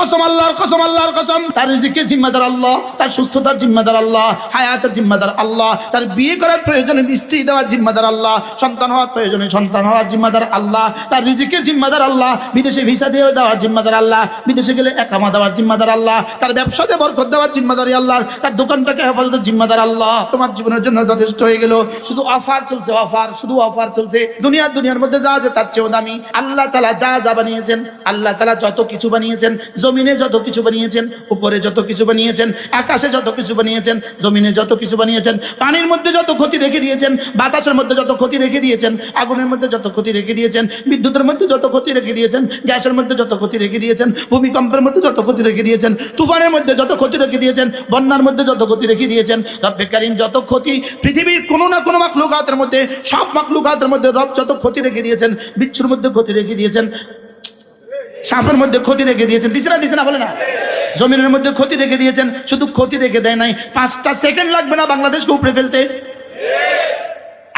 কসম, আল্লাহর কসম, আল্লাহর কসম, তার রিজিকের জিম্মাদার আল্লাহ, তার সুস্থতার জিম্মাদার আল্লাহ, হায়াতের জিম্মাদার আল্লাহ, তার বিয়ে করার প্রয়োজনে স্ত্রী দেওয়ার জিম্মাদার আল্লাহ, সন্তান হওয়ার প্রয়োজনে সন্তান হওয়ার জিম্মাদার আল্লাহ, তার রিজিকের জিম্মাদার আল্লাহ, বিদেশে ভিসা দিয়ে দেওয়ার জিম্মাদার আল্লাহ, বিদেশে গেলে একামা দেওয়ার জিম্মাদার আল্লাহ, তার ব্যবসাতে বরকত দেওয়ার জিম্মাদারি আল্লাহ, তার দোকানটাকে হেফাজতের জিম্মাদার আল্লাহ। তোমার জীবনের জন্য যথেষ্ট হয়ে গেল। শুধু অফার চলছে, অফার, শুধু অফার চলছে। দুনিয়ার মধ্যে যা আছে তার চেয়েও দামি। আল্লাহ তাআলা যা যা বানিয়েছেন, আল্লাহ তাআলা যত কিছু বানিয়েছেন, জমিনে যত কিছু বানিয়েছেন, উপরে যত কিছু বানিয়েছেন, আকাশে যত কিছু বানিয়েছেন, জমিনে যত কিছু বানিয়েছেন, পানির মধ্যে যত ক্ষতি রেখে দিয়েছেন, বাতাসের মধ্যে যত ক্ষতি রেখে দিয়েছেন, আগুনের মধ্যে যত ক্ষতি রেখে দিয়েছেন, বিদ্যুতের মধ্যে যত ক্ষতি রেখে দিয়েছেন, গ্যাসের মধ্যে যত ক্ষতি রেখে দিয়েছেন, ভূমিকম্পের মধ্যে যত ক্ষতি রেখে দিয়েছেন, তুফানের মধ্যে যত ক্ষতি রেখে দিয়েছেন, বন্যার মধ্যে যত ক্ষতি রেখে দিয়েছেন, রব্বে কারীম যত ক্ষতি পৃথিবীর কোনো না কোনো মাখলুকাতের মধ্যে, সব মাখলুকাতের মধ্যে রব যত ক্ষতি রেখে দিয়েছেন, বিচ্ছুর মধ্যে ক্ষতি রেখে দিয়েছেন, সাপের মধ্যে ক্ষতি রেখে দিয়েছেন, দিছে না বলে না, জমিনের মধ্যে ক্ষতি রেখে দিয়েছেন। শুধু ক্ষতি রেখে দেয় নাই, 5টা সেকেন্ড লাগবে না বাংলাদেশকে উপরে ফেলতে।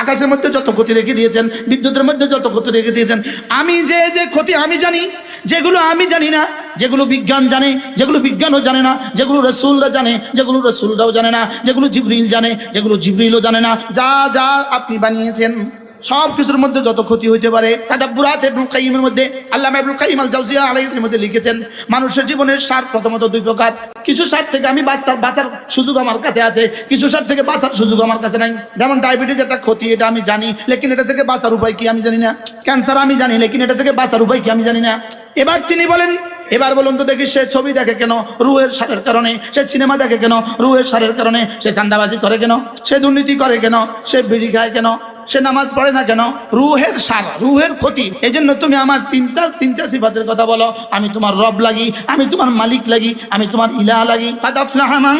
আকাশের মধ্যে যত ক্ষতি রেখে দিয়েছেন, বিদ্যুতের মধ্যে যত ক্ষতি রেখে দিয়েছেন। আমি যে ক্ষতি আমি জানি, যেগুলো আমি জানি না, যেগুলো বিজ্ঞান জানে, যেগুলো বিজ্ঞানও জানে না, যেগুলো রাসূলরা জানে, যেগুলো রাসূলরাও জানে না, যেগুলো জিবরিল জানে, যেগুলো জিবরিলও জানে না, যা যা আপনি বানিয়েছেন সব কিছুর মধ্যে যত ক্ষতি হইতে পারে। তাদাব্বুরাত ইবনুল কাইয়িমের মধ্যে আল্লামা ইবনুল কাইয়িম আল জাওজিয়া আলাইহির মধ্যে লিখেছেন, মানুষের জীবনের সার প্রথমত 2 প্রকার। কিছু সার থেকে আমি বাঁচার সুযোগ আমার কাছে আছে, কিছু সার থেকে বাঁচার সুযোগ আমার কাছে নাই। যেমন ডায়াবেটিস একটা ক্ষতি, এটা আমি জানি, লেকিন এটা থেকে বাঁচার উপায় কি আমি জানি না। ক্যান্সার আমি জানি, লেকিন এটা থেকে বাঁচার উপায় কি আমি জানি না। এবার তিনি বলেন, এবার বলুন তো দেখি, সে ছবি দেখে কেন? রুহের সারের কারণে। সে সিনেমা দেখে কেন? রুহের সারের কারণে। সে চাঁদাবাজি করে কেন? সে দুর্নীতি করে কেন? সে বিড়ি খায় কেন? সে নামাজ পড়ে না কেন? রুহের সার, রুহের ক্ষতি। এই জন্য তুমি আমার তিনটা সিফাতের কথা বলো। আমি তোমার রব লাগি, আমি তোমার মালিক লাগি, আমি তোমার ইলাহ লাগি। কাদ আফলাহা মান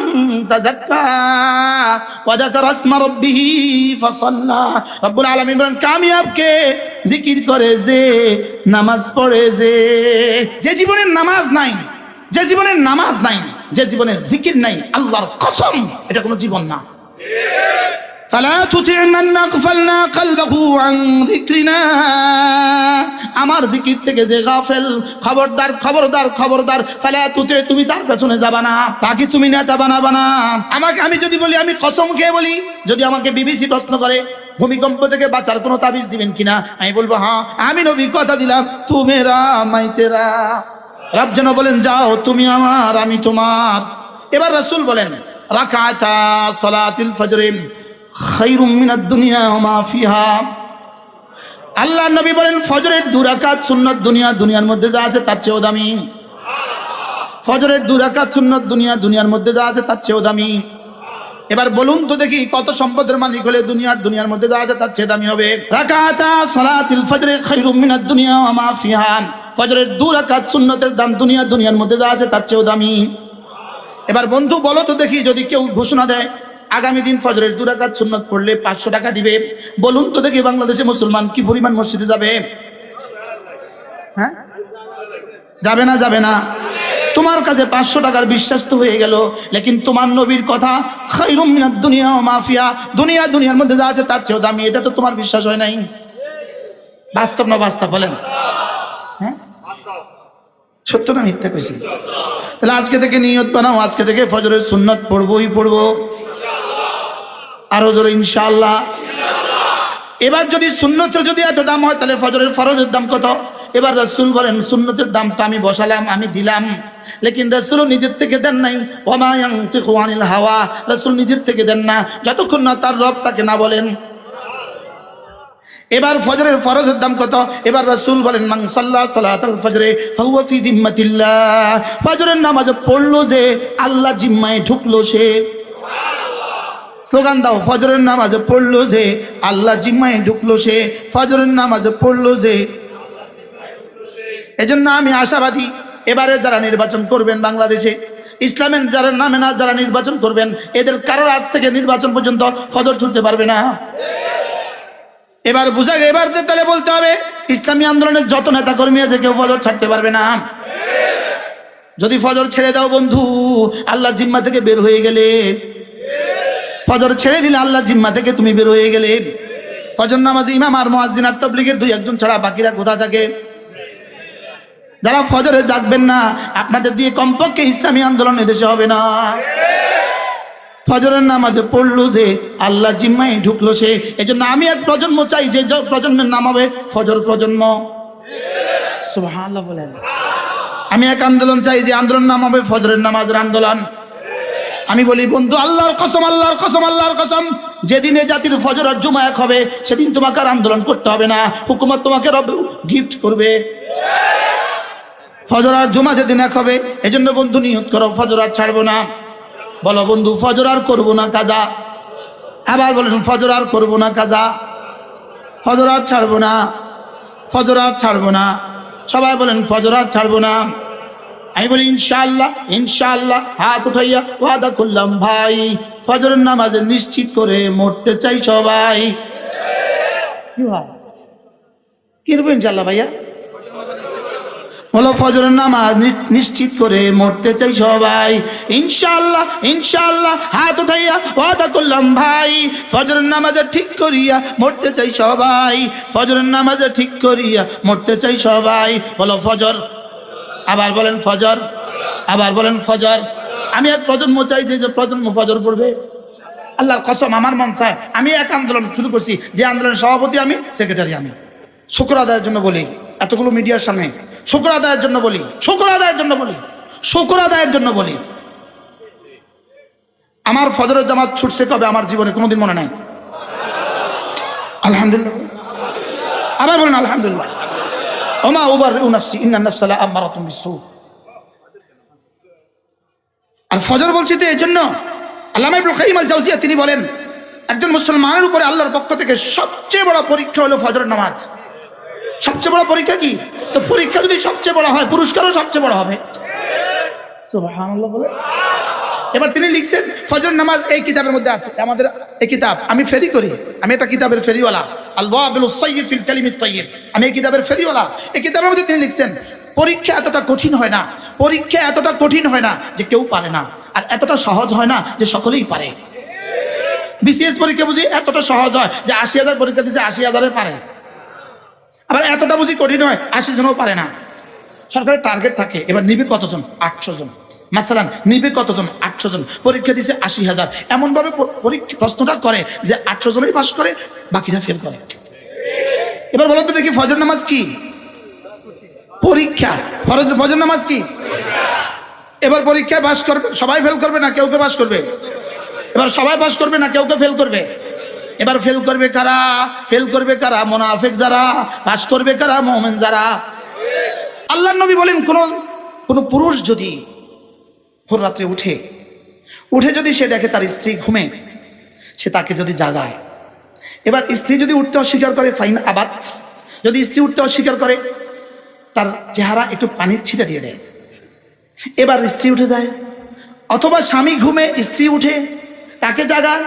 তাযাক্কা ওয়া যাকারা ইসমা রাব্বিহি ফাসাল্লা। রব্বুল আলামিন বলেন, কামিয়াব কে? জিকির করে যে, নামাজ পড়ে যে জীবনের নামাজ নাই, যে জীবনের নামাজ নাই, যে জীবনের জিকির নাই, আল্লাহর কসম এটা কোনো জীবন না। ফালা তুতি' মান আগফালনা কলবাহু আন যিকরিনা। আমার জিকির থেকে যে গাফেল, খবরদার খবরদার খবরদার। ফালা তুতি', তুমি তার পেছনে যাবা না, তাকে তুমি নেতা বানাবা না। আমি যদি বলি, আমি কসম খেয়ে বলি, যদি আমাকে বিবিসি প্রশ্ন করে ভূমিকম্প থেকে বাঁচার কোনো তাবিজ দিবেন কিনা, আমি বলবো হ্যাঁ, আমি নবী কথা দিলাম, তু মেরা মাই তেরা। রব যেন বলেন, যাও তুমি আমার, আমি তোমার। এবার রাসূল বলেন, রাকাতা সালাতিল ফজর খায়রুম মিনাদ দুনিয়া ওয়া মা ফিহা। আল্লাহ নবী বলেন, ফজরের 2 রাকাত সুন্নাত দুনিয়ার মধ্যে যা আছে তার চেয়েও দামি। ফজরের 2 রাকাত সুন্নাত দুনিয়ার মধ্যে যা আছে তার চেয়েও দামি। এবার বলুন তো দেখি, কত সম্পদের মালিক হলে দুনিয়ার মধ্যে যা আছে তার চেয়ে দামি হবে? রাকাতা সালাতিল ফজর খায়রুম মিনাদ দুনিয়া ওয়া মা ফিহা। ফজরের 2 রাকাত সুন্নাতের দাম দুনিয়ার মধ্যে যা আছে তার চেয়েও দামি। এবার বন্ধু বলো তো দেখি, যদি কেউ ঘোষণা দেয় আগামী দিন ফজরের 2 রাকাত সুন্নাত পড়লে 500 টাকা দিবে, বলুন তো দেখি বাংলাদেশে মুসলমান কি পরিমাণ মসজিদে যাবে? হ্যাঁ, যাবে না? যাবে না? তোমার কাছে 500 টাকার বিশ্বাস তো হয়ে গেল, লেকিন তোমার নবীর কথা খায়রুম মিনাদ দুনিয়া ওয়া মা ফিহা, দুনিয়ার মধ্যে যা আছে তার চেয়েও দামি, এটা তো তোমার বিশ্বাস হয় নাই। বাস্তব না বাস্তব বলেন? হ্যাঁ, সত্য না মিথ্যা কইছি? তাহলে আজকে থেকে নিয়ত বানাও, আজকে থেকে ফজরের সুন্নাত পড়বই পড়বো। আরো জোরে ইনশাআল্লাহ। এবার যদি সুন্নতের যদি এত দাম হয়, তাহলে ফজরের ফরজের দাম কত? এবার রাসূল বলেন, সুন্নতের দাম তো আমি বসালাম, আমি দিলাম, লেকিন রাসূল নিজের থেকে দেন নাই। ওয়া মা ইয়ানতিকু আনিল হাওয়া, রাসূল নিজের থেকে দেন না যতক্ষণ না তার রব তাকে না বলেন। এবার ফজরের ফরজের দাম কত? এবার রাসূল বলেন, মান সাল্লা সালাতাল ফজরে ফাহুয়া ফি যিম্মাতিল্লাহ। ফজরের নামাজ পড়লো যে, আল্লাহ জিম্মায় ঢুকলো সে। স্লোগান দাও, ফজরের নামাজ পড়লো যে, আল্লাহ জিম্মায় ঢুকলো সে। ফজরের নামাজ পড়লো যে। এজন্য আমি আশাবাদী, এবারে যারা নির্বাচন করবেন বাংলাদেশে, ইসলামের যারা নামে না যারা নির্বাচন করবেন, এদের কারোর আজ থেকে নির্বাচন পর্যন্ত ফজর ছুটতে পারবে না। এবার বুঝা গে, এবার তাহলে বলতে হবে ইসলামী আন্দোলনের যত নেতা কর্মী আছে কেউ ফজর ছাড়তে পারবে না। যদি ফজর ছেড়ে দাও বন্ধু, আল্লাহর জিম্মা থেকে বের হয়ে গেলে। ফজর ছেড়ে দিলে আল্লাহর জিম্মা থেকে তুমি বের হয়ে গেলে। ফজর নামাজি ইমাম আর মুয়াজ্জিন আর তাবলীগের 2-1 জন ছাড়া বাকিরা কোথা থাকে? যারা ফজরে জাগবেন না, আপনাদের দিয়ে কমপক্ষে ইসলামী আন্দোলন এদেশে হবে না। ফজরের নামাজে পড়লো যে আল্লাহ জিম্মায় ঢুকলো সে। এই জন্য আমি এক প্রজন্ম চাই যে প্রজন্মের নাম হবে ফজর প্রজন্ম। সুবহানাল্লাহ বলেন। আমি এক আন্দোলন চাই যে আন্দোলন নাম হবে ফজরের নামাজের আন্দোলন। আমি বলি বন্ধু, আল্লাহর কসম, আল্লাহর কসম, আল্লাহর কসম, যেদিনে জাতির ফজর আর জুমা এক হবে সেদিন তোমাকে আর আন্দোলন করতে হবে না, হুকুমত তোমাকে রব গিফট করবে। ফজর আর জুমা যেদিন এক হবে, এজন্য বন্ধু নিয়ত করো ফজর আর ছাড়বো না। বলো বন্ধু, ফজর আর করবো না কাজা। আবার বলেন ফজর আর করবো না কাজা, ফজর আর ছাড়বো না, ফজর আর ছাড়বো না। সবাই বলেন ফজর আর ছাড়বো না। আমি বলি ইনশাআল্লাহ, ইনশাআল্লাহ। হাত উঠাইয়া ওয়াদা করলাম ভাই, ফজরের নামাজে নিশ্চিত করে মরতে চাই সবাই। কি ভাই, কি রূপ ইনশাআল্লাহ ভাইয়া? বলো ফজরের নামাজ নিশ্চিত করে মরতে চাই সবাই। ইনশাআল্লাহ, ইনশাআল্লাহ। হাত উঠাইয়া ওয়াদা করলাম ভাই, ফজরের নামাজে ঠিক করিয়া মরতে চাই সবাই, ফজরের নামাজে ঠিক করিয়া মরতে চাই সবাই। বলো ফজর, আবার বলেন ফজর, আবার বলেন ফজর। আমি এক প্রজন্ম চাই যে প্রজন্ম ফজর পড়বে। আল্লাহর কসম, আমার মন চায়। আমি এক আন্দোলন শুরু করছি, যে আন্দোলনের সভাপতি আমি, সেক্রেটারি আমি। শুকর আদায়ের জন্য বলি, এতগুলো মিডিয়ার সামনে শুকর আদায়ের জন্য বলি, শুকর আদায়ের জন্য বলি, শুকর আদায়ের জন্য বলি। আমার ফজরের জামাত ছুটছে কবে আমার জীবনে কোনোদিন মনে নাই। আলহামদুলিল্লাহ, আবার বলেন আলহামদুলিল্লাহ। ওমা উবাররিউ নাফসি ইন্নান নাফসা লাআম্মারাতুম বিসসু। আর ফজর বলছি তো এই জন্য, আল্লামা ইবনুল কাইয়িম আল জাওজিয়া তিনি বলেন, একজন মুসলমানের উপরে আল্লাহর পক্ষ থেকে সবচেয়ে বড় পরীক্ষা হলো ফজরের নামাজ। সবচেয়ে বড় পরীক্ষা কি? তো পরীক্ষা যদি সবচেয়ে বড় হয়, পুরস্কারও সবচেয়ে বড় হবে। সুবহানাল্লাহ বলে। এবার তিনি লিখছেন ফজর নামাজ এই কিতাবের মধ্যে আছে, আমাদের এই কিতাব আমি ফেরি করি, আমি এটা কিতাবের ফেরিওয়ালা, আল ওয়াবিলুস সাইয়্যিব ফিল কালিমিত তাইয়্যিব, আমি এই কিতাবের ফেরিওয়ালা। এই কিতাবের মধ্যে তিনি লিখছেন পরীক্ষা এতটা কঠিন হয় না, পরীক্ষা এতটা কঠিন হয় না যে কেউ পারে না, আর এতটা সহজ হয় না যে সকলেই পারে। বিসিএস পরীক্ষা বুঝি এতটা সহজ হয় যে ৮০,০০০ পরীক্ষা দিচ্ছে ৮০,০০০ পারে, আবার এতটা বুঝি কঠিন হয় ৮০ জনও পারে না। সরকারের টার্গেট থাকে, এবার নিবে কতজন? ৮০০ জন। মাসালান নিবে কতজন? ৮০০ জন। পরীক্ষা দিচ্ছে ৮০,০০০। এমনভাবে পরীক্ষা প্রশ্নটা করে যে ৮০০ জনই পাস করে, বাকিরা ফেল করে। এবার বলো তো দেখি ফজর নামাজ কি? পরীক্ষা। ফজর নামাজ কি? এবার পরীক্ষায় পাস করবে, সবাই ফেল করবে না কেউ কেউ পাস করবে? এবার সবাই পাস করবে না কেউ কেউ ফেল করবে? এবার ফেল করবে কারা? ফেল করবে কারা? মুনাফিক যারা। পাস করবে কারা? মুমিন যারা। আল্লাহর নবী বলেন, কোন পুরুষ যদি ভোর রাত্রে উঠে যদি সে দেখে তার স্ত্রী ঘুমে, সে তাকে যদি জাগায়। এবার স্ত্রী যদি উঠতে অস্বীকার করে, ফাইন আবাদ, যদি স্ত্রী উঠতে অস্বীকার করে, তার চেহারা একটু পানির ছিটা দিয়ে দেয়। এবার স্ত্রী উঠে যায়, অথবা স্বামী ঘুমে স্ত্রী উঠে তাকে জাগায়,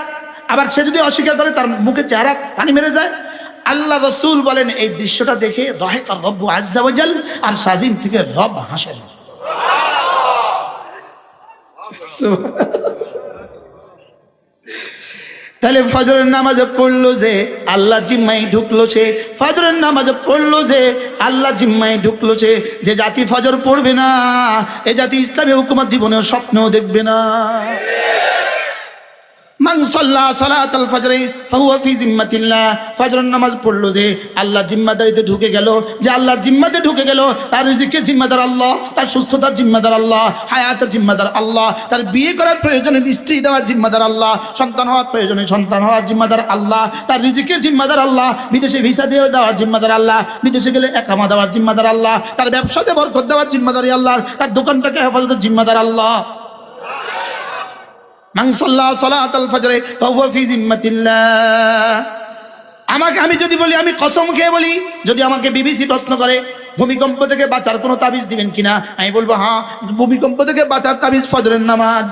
আবার সে যদি অস্বীকার করে তার মুখে চেহারা পানি মেরে যায়। আল্লাহ রসুল বলেন এই দৃশ্যটা দেখে দহেকা রব্বু আজ্জা ওয়া জাল, আর সাজিম থেকে রব হাসেন। তাহলে ফজরের নামাজে পড়লো যে আল্লাহ জিম্মায় ঢুকলো সে, ফজরের নামাজে পড়লো যে আল্লাহ জিম্মায় ঢুকলো সে। যে জাতি ফজর পড়বে না, এ জাতি ইসলামী হুকুমত জীবনেও স্বপ্নেও দেখবে না। মান সাল্লা সালাতাল ফজরে ফাহুয়া ফি জিম্মাতিল্লাহ। ফজরের নামাজ পড়লো যে আল্লাহর জিম্মাদারিতে ঢুকে গেল, যে আল্লাহর জিম্মাতে ঢুকে গেল, তার রিজিকের জিম্মাদার আল্লাহ, তার সুস্থতার জিম্মাদার আল্লাহ, হায়াতের জিম্মাদার আল্লাহ, তার বিয়ে করার প্রয়োজনে স্ত্রী দেওয়ার জিম্মাদার আল্লাহ, সন্তান হওয়ার প্রয়োজনে সন্তান হওয়ার জিম্মাদার আল্লাহ, তার রিজিকের জিম্মাদার আল্লাহ, বিদেশে ভিসা দিয়ে দেওয়ার জিম্মাদার আল্লাহ, বিদেশে গেলে একামা দেওয়ার জিম্মাদার আল্লাহ, তার ব্যবসাতে বরকত দেওয়ার জিম্মাদারি আল্লাহ, তার দোকানটাকে হেফাজতের জিম্মাদার আল্লাহ। মান সাল্লা সালাতাল ফজরে ফাহুয়া ফি জিম্মাতিল্লাহ। আমি যদি বলি, আমি কসম খেয়ে বলি, যদি আমাকে বিবিসি প্রশ্ন করে ভূমিকম্প থেকে বাঁচার কোনো তাবিজ দিবেন কিনা, আমি বলবো হ্যাঁ, ভূমিকম্প থেকে বাঁচার তাবিজ ফজরের নামাজ।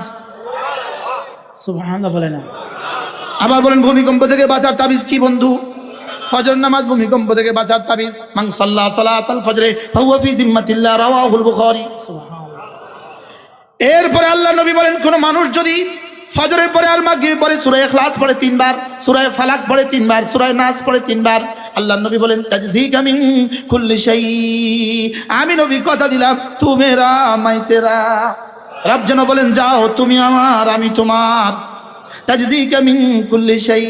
সুবহানাল্লাহ বলে না? আবার বলেন ভূমিকম্প থেকে বাঁচার তাবিজ কি বন্ধু? ফজর নামাজ ভূমিকম্প থেকে বাঁচার তাবিজ। মান সাল্লা সালাতাল ফজরে ফাহুয়া ফি জিম্মাতিল্লাহ, রাওয়াহুল বুখারী। সুবহানাল্লাহ। এরপরে আল্লাহ নবী বলেন, কোন মানুষ যদি ফজরের পরে আর মাগরিবের পরে সূরা ইখলাস পড়ে 3 বার, সূরা ফালাক পড়ে 3 বার, সূরা নাস পড়ে 3 বার, আল্লাহ নবী বলেন তাজজিকা মিন কুল্লি শাই, আমি নবী কথা দিলাম তু মেরা মাই তেরা। রব যেন বলেন যাও তুমি আমার আমি তোমার। তাজজিকা মিন কুল্লি শাই,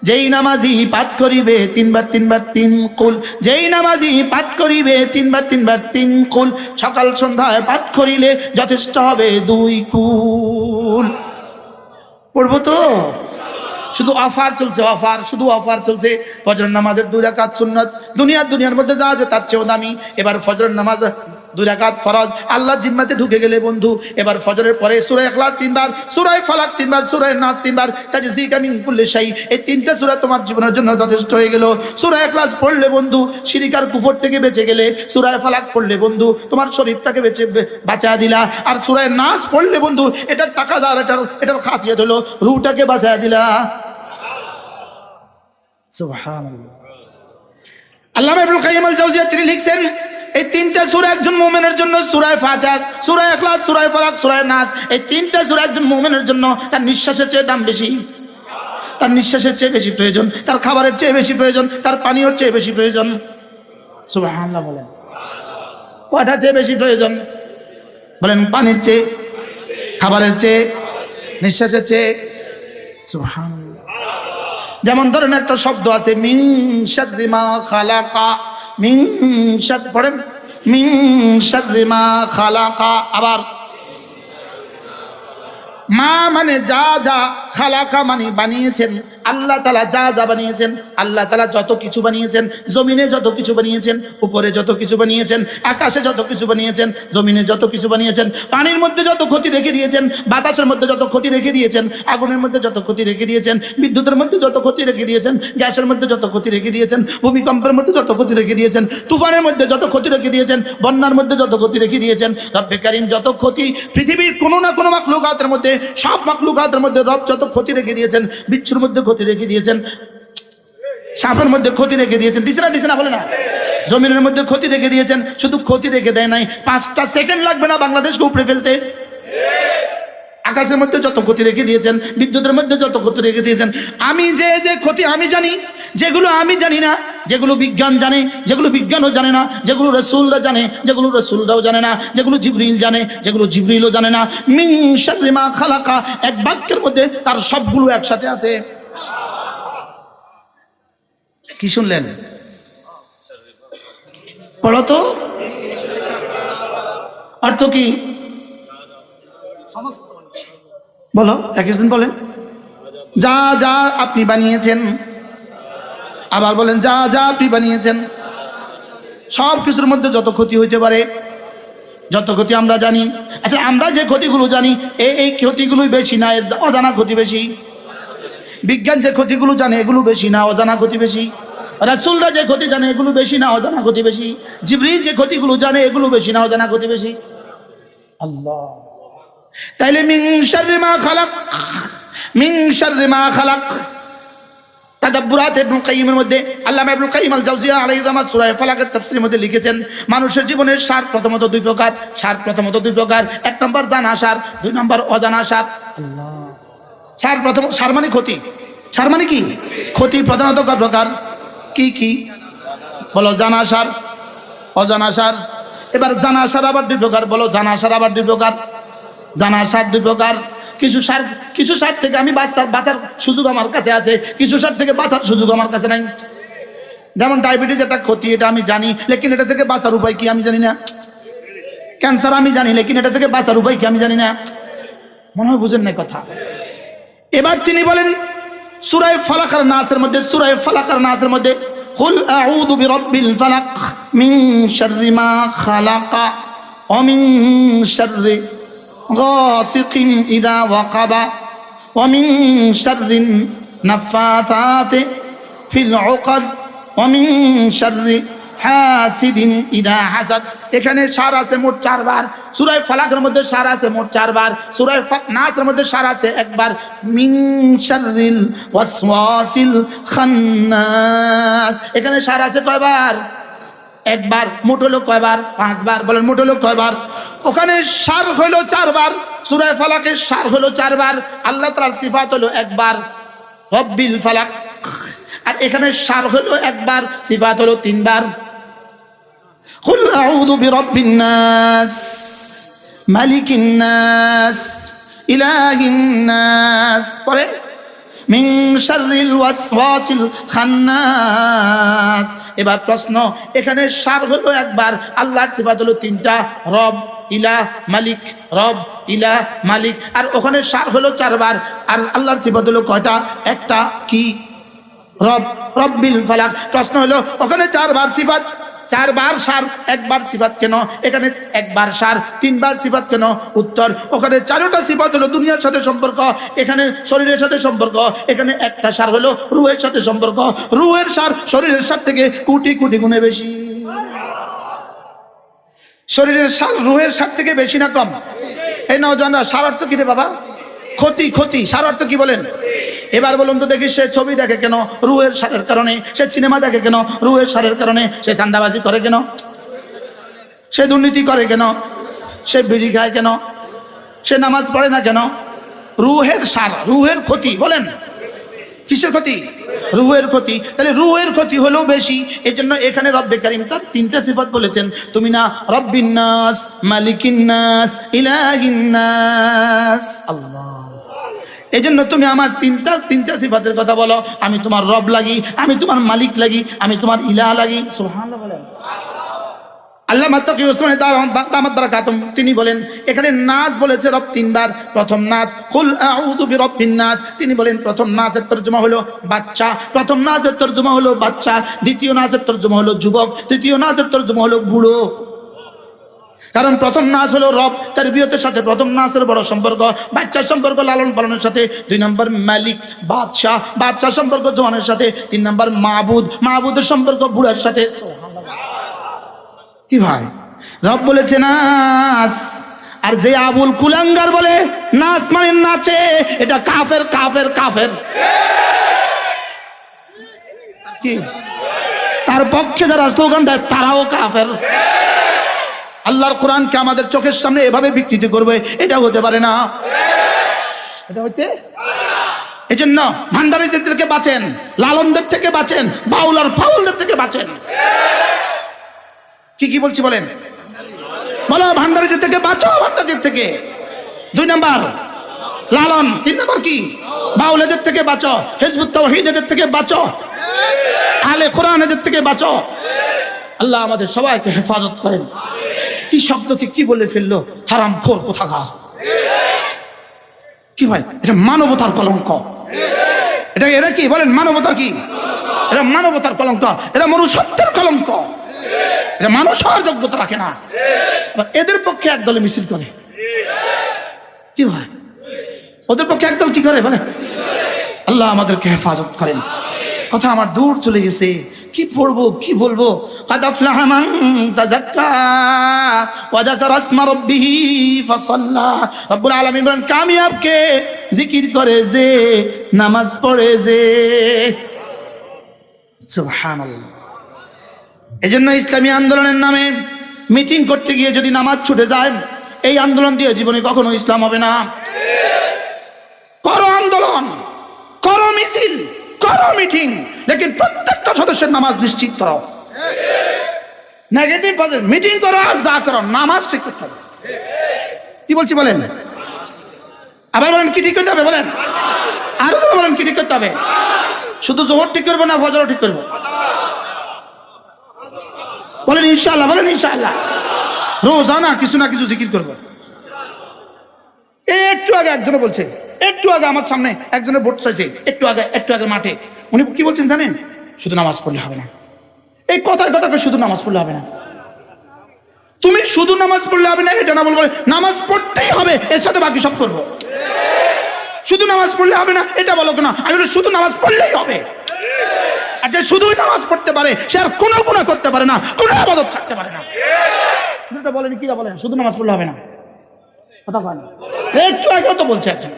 যেই নামাজি পাঠ করিবে তিনবার তিনবার তিন কুল, যেই নামাজি পাঠ করিবে তিনবার তিনবার তিন কুল, সকাল সন্ধ্যায় পাঠ করিলে যথেষ্ট হবে 2 কুল। পড়বো তো? শুধু অফার চলছে, অফার, শুধু অফার চলছে। ফজরের নামাজের 2 রাকাত সুন্নাত, দুনিয়ার মধ্যে যা আছে তার চেয়েও দামি। এবার ফজরের নামাজ 2 রাকাত ফরজ, আল্লাহর জিম্মাতে ঢুকে গেলে বন্ধু এবার ফজরের পরে সূরা ইখলাস 3 বার, সূরা ফালাক 3 বার, সূরা নাস 3 বার, তাজজিকা মিন কুল্লি শাই, এই 3টা সূরা তোমার জীবনের জন্য যথেষ্ট হয়ে গেল। সূরা ইখলাস পড়লে বন্ধু শিরক আর কুফর থেকে বেঁচে গেলে, সূরা ফালাক পড়লে বন্ধু তোমার শরীরটাকে বাঁচা দিলা, আর সূরা নাস পড়লে বন্ধু এটার টাকা যার এটার খাসিয়ত হলো রূহটাকে বাঁচা দিলা। সুবহানাল্লাহ। আল্লামা ইবনুল কাইয়িম আল জাওজিয়া তিনি লিখছেন এই 3টা সূরা একজন মুমিনের জন্য, সূরা ফাতিহা, সূরা ইখলাস, সূরা ফালাক, সূরা নাস, এই 3টা সূরা একজন মুমিনের জন্য তার নিঃশ্বাসের চেয়ে দাম বেশি, তার নিঃশ্বাসের চেয়ে বেশি প্রয়োজন, তার খাবারের চেয়ে বেশি প্রয়োজন, তার পানীয়র চেয়ে বেশি প্রয়োজন। সুবহানাল্লাহ বলেন। কয়টা চেয়ে বেশি প্রয়োজন বলেন? পানির চেয়ে, খাবারের চেয়ে, নিঃশ্বাসের চেয়ে। সুবহানাল্লাহ। যেমন ধরেন একটা শব্দ আছে মিন শাররি মা খালাকা, মিন শার পড়েন, মিন শাররি মা খালাকা, আবার মা মানে যা যা, খালাকা মানে বানিয়েছেন, আল্লাহ তাআলা যা যা বানিয়েছেন, আল্লাহ তাআলা যত কিছু বানিয়েছেন, জমিনে যত কিছু বানিয়েছেন, উপরে যত কিছু বানিয়েছেন, আকাশে যত কিছু বানিয়েছেন, জমিনে যত কিছু বানিয়েছেন, পানির মধ্যে যত ক্ষতি রেখে দিয়েছেন, বাতাসের মধ্যে যত ক্ষতি রেখে দিয়েছেন, আগুনের মধ্যে যত ক্ষতি রেখে দিয়েছেন, বিদ্যুতের মধ্যে যত ক্ষতি রেখে দিয়েছেন, গ্যাসের মধ্যে যত ক্ষতি রেখে দিয়েছেন, ভূমিকম্পের মধ্যে যত ক্ষতি রেখে দিয়েছেন, তুফানের মধ্যে যত ক্ষতি রেখে দিয়েছেন, বন্যার মধ্যে যত ক্ষতি রেখে দিয়েছেন, রব্বে কারীম যত ক্ষতি পৃথিবীর কোনো না কোনো মাখলুকাতের মধ্যে, সব মাখলুকাতের মধ্যে রব যত ক্ষতি রেখে দিয়েছেন, বিচ্ছুর মধ্যে ক্ষতি রেখে দিয়েছেন, সাপের মধ্যে ক্ষতি রেখে দিয়েছেন, দিছে না বলে না, জমিনের মধ্যে ক্ষতি রেখে দিয়েছেন। শুধু ক্ষতি রেখে দেয় নাই, 5টা সেকেন্ড লাগবে না বাংলাদেশকে উপড়ে ফেলতে। আকাশের মধ্যে যত ক্ষতি রেখে দিয়েছেন, বিদ্যুতের মধ্যে যত ক্ষতি রেখে দিয়েছেন। আমি যে ক্ষতি আমি জানি, যেগুলো আমি জানি না, যেগুলো বিজ্ঞান জানে, যেগুলো বিজ্ঞানও জানে না, যেগুলো রাসূলরা জানে, যেগুলো রাসূলরাও জানে না, যেগুলো জিবরিল জানে, যেগুলো জিবরিলও জানে না। মিন শাররি মা খালাকা, এক বাক্যের মধ্যে তার সবগুলো একসাথে আছে। কি শুনলেন? পড়ো তো, অর্থ কি বলো, একজন বলেন। যা যা আপনি বানিয়েছেন, আবার বলেন যা যা আপনি বানিয়েছেন। সব কিছুর মধ্যে যত ক্ষতি হইতে পারে, যত ক্ষতি আমরা জানি। আচ্ছা, আমরা যে ক্ষতিগুলো জানি এই ক্ষতিগুলোই বেশি না অজানা ক্ষতি বেশি? বিজ্ঞান যে ক্ষতিগুলো জানে এগুলো বেশি না অজানা ক্ষতি বেশি? রাসূলরা যে ক্ষতি জানে এগুলো বেশি না অজানা ক্ষতি বেশি? জিবরিল যে ক্ষতিগুলো জানে এগুলো বেশি না অজানা ক্ষতি বেশি? আল্লাহ। তাইলে মিন শাররি মা খালাক, মিন শাররি মা খালাক, তাদাব্বুরাত ইবনুল কাইয়িমের মধ্যে আল্লামা ইবনুল কাইয়িম আল জাওজিয়া আলাইহিস রাহমাত সূরা ফালাকের তাফসীরের মধ্যে লিখেছেন, মানুষের জীবনের সার প্রথমত 2 প্রকার। সার প্রথমত 2 প্রকার। 1 নম্বর জানা সার, 2 নম্বর অজানা সার। আল্লাহ। সার প্রথম, সার মানে ক্ষতি, সার মানে কি? ক্ষতি প্রধানত কয় প্রকার? কি কি বলো? জানা সার, অজানা সার। এবার জানা সার আবার 2 প্রকার, বলো জানা সার আবার 2 প্রকার। জানা সার 2 প্রকার। কিছু সার থেকে আমি বাঁচার সুযোগ আমার কাছে আছে, কিছু সার থেকে বাঁচার সুযোগ আমার কাছে নাই। যেমন ডায়াবেটিস একটা ক্ষতি, এটা আমি জানি, লেকিন এটা থেকে বাঁচার উপায় কি আমি জানি না। ক্যান্সার আমি জানি, লেকিন এটা থেকে বাঁচার উপায় কি আমি জানি না। মনে হয় বুঝেন না কথা। এবার তিনি বলেন সূরা ফালাক আর নাসের মধ্যে, সূরা ফালাক আর নাসের মধ্যে কুল আউযু বিরাব্বিল ফালাক মিন শাররি মা খালাকা ওয়া মিন শাররি গাসিকিন ইযা ওয়াকাবা ওয়া মিন শাররিন নাফাতাতি ফিল উকাদ ওয়া মিন শাররি হাসিদিন ইযা হাসাদ। এখানে সার আছে মোট 4 বার। সূরা ফালাকের মধ্যে সার আছে মোট 4 বার। সূরা নাসের মধ্যে সার আছে 1 বার। মিন শাররিল ওয়াসওয়াসিল খান্নাস, এখানে সার আছে কয়বার? 1 বার। মোট হলো কয়বার? 5 বার। বলেন মোট হলো কয়বার? ওখানে সার হলো 4 বার। সূরা ফালাকের সার হলো 4 বার। আল্লাহ তাআলার সিফাত হলো 1 বার, রব্বিল ফালাক। আর এখানে সার হলো একবার, সিফাত হলো তিনবার। কুল আউযু বিরাব্বিন নাস, মালিকিন নাস, ইলাহিন নাস, পরে মিন শাররিল ওয়াসওয়াসিল খান্নাস। এবার প্রশ্ন, এখানে সার হলো একবার, আল্লাহর সিফাত হলো তিনটা, রব, ইলাহ, মালিক, রব, ইলাহ, মালিক। আর ওখানে সার হলো চারবার, আর আল্লাহর সিফাত হলো কয়টা? একটা, কি? রব, রব্বিল ফালাক। প্রশ্ন হলো ওখানে চারবার সিফাত, চারবার সার, একবার সিফাত কেন? এখানে একবার সার, তিনবার সিফাত কেন? উত্তর, ওখানে চারটা সিফাত হলো দুনিয়ার সাথে সম্পর্ক, এখানে শরীরের সাথে সম্পর্ক। এখানে একটা সার হলো রূহের সাথে সম্পর্ক, রূহের সার শরীরের সার থেকে কোটি কোটি গুণে বেশি। শরীরের সার রূহের সার থেকে বেশি না কম? এই নওজোয়ানরা, সার অর্থ কি রে বাবা? ক্ষতি, ক্ষতি। সার অর্থ কি বলেন? এবার বলুন তো দেখি, সে ছবি দেখে কেন? রূহের সারের কারণে। সে সিনেমা দেখে কেন? রূহের সারের কারণে। সে চাঁদাবাজি করে কেন? সে দুর্নীতি করে কেন? সে বিড়ি খায় কেন? সে নামাজ পড়ে না কেন? রূহের সার, রূহের ক্ষতি। বলেন কিসের ক্ষতি? রূহের ক্ষতি। তাহলে রূহের ক্ষতি হলো বেশি, এজন্য এখানে রব্বে কারীম তার তিনটা সিফাত বলেছেন। তুমি না রব্বিন নাস, মালিকিন নাস, ইলাহিন নাস, আল্লাহ। এজন্য তুমি আমার তিনটা সিফাতের কথা বলো। আমি তোমার রব লাগি, আমি তোমার মালিক লাগি, আমি তোমার ইলাহ লাগি। সুবহানাল্লাহ বলেন। আল্লামা তাকি উসমানী দামাত বারাকাতুহু তিনি বলেন, এখানে নাস বলেছে রব তিনবার। প্রথম নাস, কুল আউযু বিরাব্বিন নাস, তিনি বলেন প্রথম নাসের তরজমা হলো বাচ্চা, প্রথম নাসের তরজমা হলো বাচ্চা। দ্বিতীয় নাসের তরজমা হলো যুবক, তৃতীয় নাসের তরজমা হলো বুড়ো। কারণ প্রথম নাস হলো রব, তার বিয়তের সাথে প্রথম নাসের বড় সম্পর্ক, বাচ্চার সম্পর্ক লালন পালনের সাথে। 2 নম্বর মালিক, বাদশাহ, বাদশার সম্পর্ক জওয়ানের সাথে। 3 নম্বর মাবুদ, মাবুদের সম্পর্ক বুড়ার সাথে। কি ভাই, রব বলেছে নাস, আর যে আবুল কুলাঙ্গার বলে নাস মানে নাচে, এটা কাফের, কাফের, কাফের। কি তার পক্ষে যারা স্লোগান দেয় তারাও কাফের। আল্লাহর কোরআনকে আমাদের চোখের সামনে এভাবে বিকৃতি করবে, এটা হতে পারে না, এটা হইতে। এই জন্য ভান্ডারীদের থেকে বাঁচেন, লালনদের থেকে বাঁচেন, বাউল আর ফাউলদের থেকে বাঁচেন। কি কি বলছি বলেন? বলো, ভান্ডারীদের থেকে বাঁচো, ভান্ডারীদের থেকে। 2 নম্বর লালন, 3 নম্বর কি? বাউলদের থেকে বাঁচো, হিজবুত তাওহীদের থেকে বাঁচো, আহলে কোরআনদের থেকে বাঁচো। আল্লাহ আমাদের সবাইকে হেফাজত করেন। কি শব্দকে কি বলে ফেললো, হারামখোর কোথাকার। কি ভাই, এটা মানবতার কলঙ্ক। এটা এরা কি বলেন? মানবতার কি? এরা মানবতার কলঙ্ক, এরা মনুষ্যত্বের কলঙ্ক, এরা মানুষ হওয়ার যোগ্যতা রাখে না। এদের পক্ষে একদলে মিছিল করে। কি ভাই, ওদের পক্ষে একদল কি করে বলে? আল্লাহ আমাদেরকে হেফাজত করেন। কথা আমার দূর চলে গেছে, কি পড়বো কি বলবো। কাদ আফলাহা মান তাযাক্কা ওয়া যাকারা ইসমা রাব্বিহি ফাসাল্লা। রব্বুল আলামিন বলেন, কামিয়াব কে? জিকির করে যে, নামাজ পড়ে যে। সুবহানাল্লাহ। এজন্য ইসলামী আন্দোলনের নামে মিটিং করতে গিয়ে যদি নামাজ ছুটে যায়, এই আন্দোলন দিয়ে জীবনে কখনো ইসলাম হবে না। করো আন্দোলন, করো মিছিল, করো মিটিং, লেকিন প্রত্যেকটা সদস্যের নামাজ নিশ্চিত করো। নেগেটিভ মিটিং করো আর যা করো, নামাজ ঠিক করতে হবে। কি বলছি বলেন? আবার বলেন, কি ঠিক করতে হবে বলেন? আরো বলেন, কি ঠিক করতে হবে? শুধু জোহর ঠিক করবো না, ফজরও ঠিক করবো? বলেন ইনশাআল্লাহ, বলেন ইনশাআল্লাহ। রোজানা কিছু না কিছু জিকির করবো। একটু আগে একজনে বলছে, একটু আগে আমার সামনে একজনের ভোট চাইছে, একটু আগে মাঠে উনি কি বলছেন জানেন? শুধু নামাজ পড়লে হবে না। এই কথার কথাকে শুধু নামাজ পড়লে হবে না। তুমি শুধু নামাজ পড়লে হবে না এটা না, বলবো নামাজ পড়তেই হবে, এর সাথে বাকি সব করবো। শুধু নামাজ পড়লে হবে না এটা বলো কেন? আমি বলি শুধু নামাজ পড়লেই হবে। আর যে শুধুই নামাজ পড়তে পারে সে আর কোনো গুনাহ করতে পারে না, কোনো ইবাদত থাকতে পারে না। এটা বলেন, কি বলেন? শুধু নামাজ পড়লে হবে না, কথা বলেন। একটু আগেও তো বলছে একজন,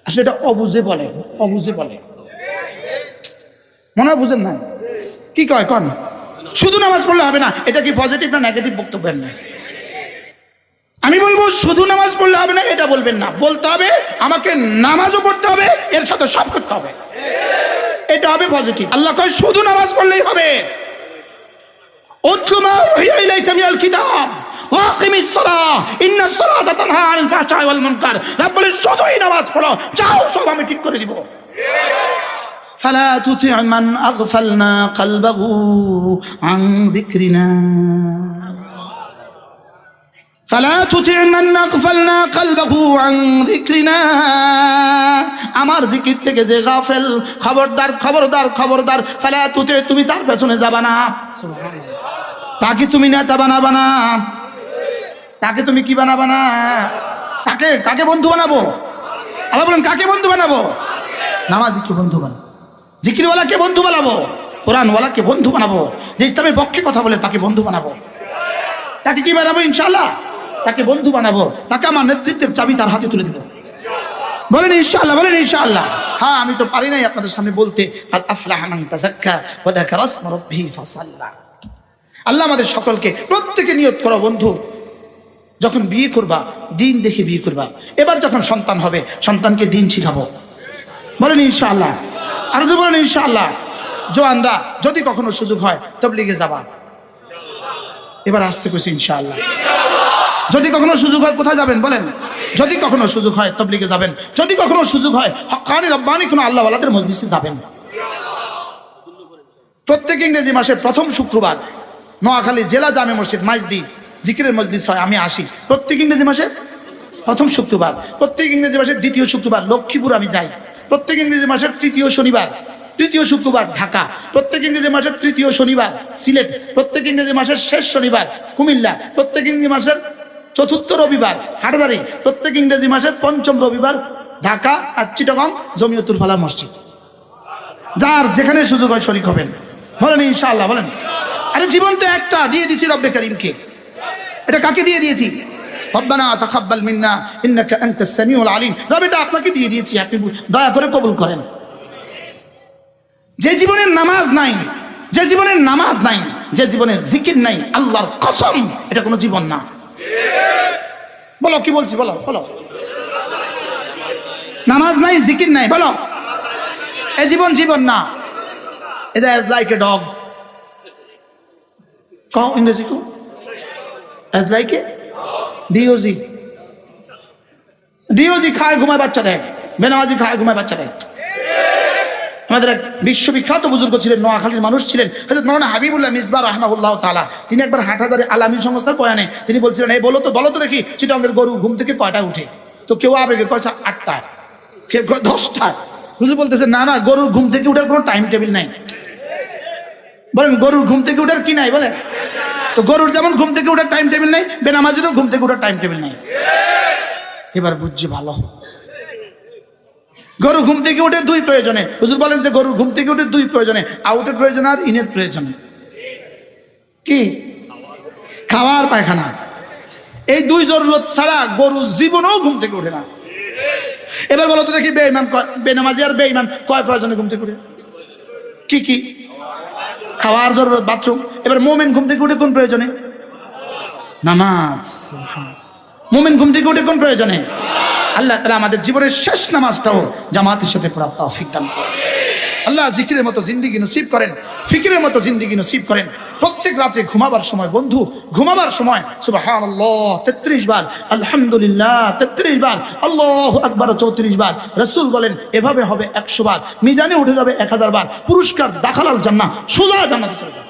আসলে এটা অবুঝে বলে, অবুঝে বলে, মনে হয় বুঝেন না। কি কয় কন? শুধু নামাজ পড়লে হবে না, এটা কি পজিটিভ না নেগেটিভ বক্তব্য? না, আমি বলবো শুধু নামাজ পড়লে হবে না এটা বলবেন না, বলতে হবে আমাকে নামাজও পড়তে হবে, এর সাথে সব করতে হবে। এটা হবে পজিটিভ। আল্লাহ কয় শুধু নামাজ পড়লেই হবে। উতলু মা উহিয়া ইলাইকা মিনাল কিতাব ওয়া আকিমিস সালাহ ইন্নাস সালাতা তানহা আনিল ফাহশাই ওয়াল মুনকার। রব বলেন শুধুই নামাজ পড়ো, যাও সব আমি ঠিক করে দিব। ফালা তুতি' মান আগফালনা কলবাহু আন যিকরিনা ফালা তুতি' মান আগফালনা কলবাহু আন যিকরিনা। আমার জিকির থেকে যে গাফেল, খবরদার খবরদার খবরদার। ফালা তুতি', তুমি তার পেছনে যাবা না। তাকে তুমি নেতা বানাবা না, তাকে তুমি কি বানাবা না, তাকে কাকে বন্ধু বানাবো? আল্লাহ বলেন কাকে বন্ধু বানাবো? নামাজিকে বন্ধু বানাবো, জিকিরওয়ালাকে বন্ধু বানাবো, কোরআনওয়ালাকে বন্ধু বানাবো, যে ইসলামের পক্ষে কথা বলে তাকে বন্ধু বানাবো। তাকে কি বানাবো? ইনশাআল্লাহ তাকে বন্ধু বানাবো, তাকে আমার নেতৃত্বের চাবি তার হাতে তুলে দেবো। বলেন ইনশাআল্লাহ, বলেন ইনশাআল্লাহ। হ্যাঁ, আমি তো পারি নাই আপনাদের সামনে বলতে কাদ আফলাহা মান তাযাক্কা ওয়া যাকারা ইসমা রাব্বিহি ফাসাল্লা। আল্লাহ আমাদের সকলকে, প্রত্যেকে নিয়ত করো বন্ধু, যখন বিয়ে করবা দিন দেখে বিয়ে করবা। এবার যখন সন্তান হবে সন্তানকে দিন শিখাবো। বলেন ইনশাআল্লাহ, আর যদি বলেন ইনশাআল্লাহ। জওয়ানরা যদি কখনো সুযোগ হয় তাবলীগে যাবা। এবার আসতে কইছি ইনশাআল্লাহ। যদি কখনো সুযোগ হয় কোথায় যাবেন বলেন? যদি কখনো সুযোগ হয় তাবলীগে যাবেন। যদি কখনো সুযোগ হয় হক্কানি রব্বানি কোনো আল্লাহওয়ালাদের মজলিসে যাবেন। প্রত্যেক ইংরেজি মাসের প্রথম শুক্রবার নোয়াখালী জেলা জামে মসজিদ মাইজদি জিকিরের মজলিস হয়, আমি আসি প্রত্যেক ইংরেজি মাসের প্রথম শুক্রবার। প্রত্যেক ইংরেজি মাসের দ্বিতীয় শুক্রবার লক্ষ্মীপুর আমি যাই। প্রত্যেক ইংরেজি মাসের তৃতীয় শনিবার, তৃতীয় শুক্রবার ঢাকা। প্রত্যেক ইংরেজি মাসের তৃতীয় শনিবার সিলেট। প্রত্যেক ইংরেজি মাসের শেষ শনিবার কুমিল্লা। প্রত্যেক ইংরেজি মাসের চতুর্থ রবিবার হাটহাজারী। প্রত্যেক ইংরেজি মাসের পঞ্চম রবিবার ঢাকা আর চিটাগং জমিয়তুল ফালাহ মসজিদ। যার যেখানে সুযোগ হয় শরীক হবেন। বলেন ইনশাআল্লাহ, বলেন। আরে জীবন তো একটা, দিয়ে দিয়েছি রব্বে কারীমকে। এটা কাকে দিয়ে দিয়েছি? রব্বানা তাকাব্বাল মিন্না ইন্নাকা আনতাস সামিউল আলিম। রব এটা আপনাকে দিয়ে দিয়েছি, আপনি দয়া করে কবুল করেন। যে জীবনের নামাজ নাই, যে জীবনের নামাজ নাই, যে জীবনের জিকির নাই, আল্লাহর কসম এটা কোনো জীবন না। বলো কি বলছি, বলো বলো। নামাজ নাই, জিকির নাই, বলো এ জীবন জীবন না। এটা as like a dog. কও ইংরেজি কও। as like a DOG খায় ঘুমায় বাচ্চা দেয়, বেনামাজি খায় ঘুমায় বাচ্চা দেয়। আমাদের এক বিশ্ববিখ্যাত বুজুর্গ ছিলেন, নোয়াখালীর মানুষ ছিলেন, হযরত মাওলানা হাবিবুল্লাহ মিসবাহ রাহিমাহুল্লাহ তাআলা। তিনি একবার হাটহাজারী আলামিন সংস্থার বয়ানে তিনি বলছিলেন, এই বলো তো দেখি চিটাগংয়ের গরু ঘুম থেকে কয়টা উঠে? তো কেউ আবেগে কয় 8টায়, কেউ কয় 10টায়। হুজুর বলতেছে না না, গরুর ঘুম থেকে উঠার কোনো টাইম টেবিল নাই। বলেন গরুর ঘুম থেকে উঠার কি নাই বলেন? তো গরুর যেমন ঘুম থেকে উঠার টাইম টেবিল নাই, বেনামাজিরও ঘুম থেকে উঠার টাইম টেবিল নাই। এবার বুঝছি ভালো। গরু ঘুম থেকে উঠে দুই প্রয়োজনে। হুজুর বলেন যে গরুর ঘুম থেকে উঠে দুই প্রয়োজনে, আউটের প্রয়োজন আর ইনের প্রয়োজন। কি? খাওয়ার পায়খানা। এই দুই জরুরত ছাড়া গরু জীবনেও ঘুম থেকে উঠে না। এবার বলো তো দেখি বেঈমান বেনামাজি আর বেঈমান কয় প্রয়োজনে ঘুম থেকে উঠে? কি কি? খাওয়ার জরুরত, বাথরুম। এবার মুমিন ঘুম থেকে উঠে কোন প্রয়োজনে? নামাজ। মুমিন ঘুম থেকে উঠে কোন প্রয়োজনে? আল্লাহ তাআলা আমাদের জীবনের শেষ নামাজটাও জামাতের সাথে পড়া তৌফিক দান করেন। আল্লাহ জিকিরের মতো জিন্দেগি নসিব করেন, ফিকিরের মতো জিন্দেগি নসিব করেন। প্রত্যেক রাতে ঘুমাবার সময় বন্ধু, ঘুমাবার সময় সুবহানাল্লাহ 33 বার, আলহামদুলিল্লাহ 33 বার, আল্লাহু আকবার 34 বার। রাসূল বলেন এভাবে হবে 100 বার, মিজানে উঠে যাবে 1000 বার। পুরস্কার দাখালাল জান্নাহ, সোজা জান্নাতে চলে যাবে।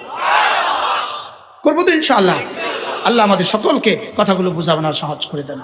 করব তো ইনশাআল্লাহ। আল্লাহ আমাদের সকলকে কথাগুলো বুঝাবার সহজ করে দেন।